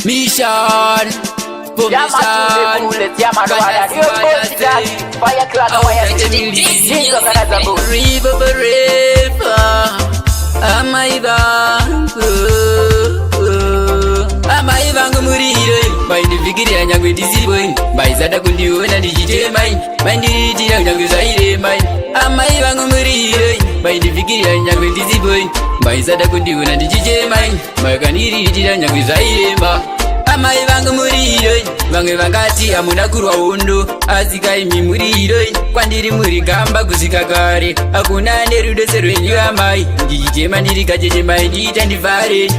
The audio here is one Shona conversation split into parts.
Mission. Amaivangu murire maindifikirira nyangwe ndisiboyi maizada kundiona ndichitemai maindiitira nyangwe zvairemai amaivangu murire maindifikirira nyangwe ndisiboyi maizada kundiona ndichitemai maikandiriitira nyangwe zvairema amai vangu muriro vamwe vangati hamuna kurwa hondo asi kaimi muriro kwandiri muri gamba kusvika kare hakuna nerudo serwenyu amai ndichitema ndiri kachechemai ndiita ndivhare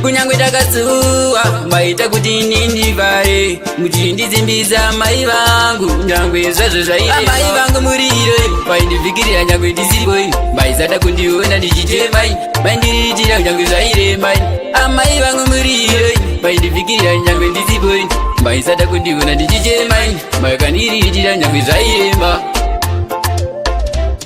kunyangwe takasuwa maita kuti ini ndivhare muchindidzimbisa mai vangu nyangwe zvazvo zvaire amai vangu muriro vaindifikirira nyangwe ndisiboi maisada kundiona ndichitemai maindiriitira nyangwe zvairemai amai vangu muriro vaindifikirira nyangwe ndisiboi maisada kundiona ndichitemai maikandiriitira nyangwe zvairema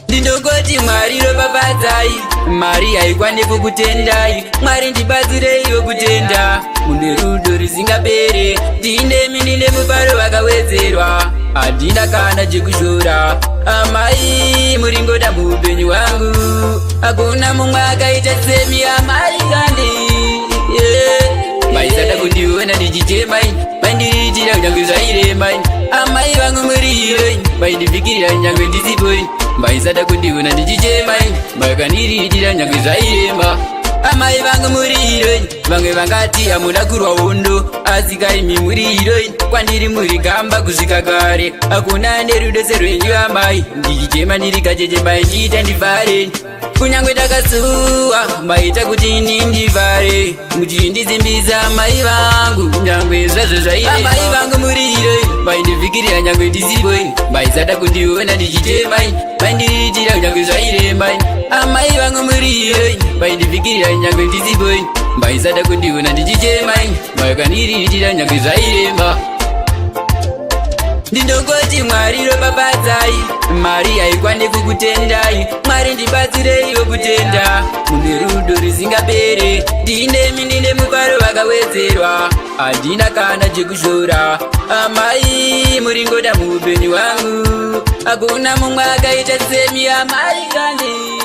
ndindongoti mwari ropapadzai mari haikwanepo kutendai mwari ndibatsireiwo kutenda mune rudo risingapere ndinemi ndine mufaro vakawedzerwa handina kana chekushora amai muringoda muupenyu hwangu hakuna mumwe akaita semi amai kandi maisada kundiona ndichitemai maindiriitira nyangwe zvairemai amai vangu muriro vaindifikirira nyangwe ndisiboi maisada kundiona ndichitemai maikandiriitira nyangwe zvairema amai vangu muriro vamwe vangati hamuna kurwa hondo asi kaimi muriro kwandiri muri gamba kusvika kare hakuna nerudo serwenyu amai ndichitema ndiri kachechemai ndiita ndivhare kunyangwe takasuwa maita kuti ini ndivhare muchindidzimbisa mai vangu nyangwe zvazvo zvaire amai vangu muriro vaindifikirira nyangwe ndisiboi maisada kundiona ndichitemai maindiriitira nyangwe zvairemai amai vangu muriro vaindifikirira nyangwe ndisiboi maisada kundiona ndichitemai maikandiriitira nyangwe zvairema ndindongoti mwari ropapadzai mari haikwanepo kutendai mwari ndibatsireiwo kutenda mune rudo risingapere ndinemi ndine mufaro vakawedzerwa handina kana chekushora amai muringoda muupenyu hwangu hakuna mumwe akaita semi amai kandi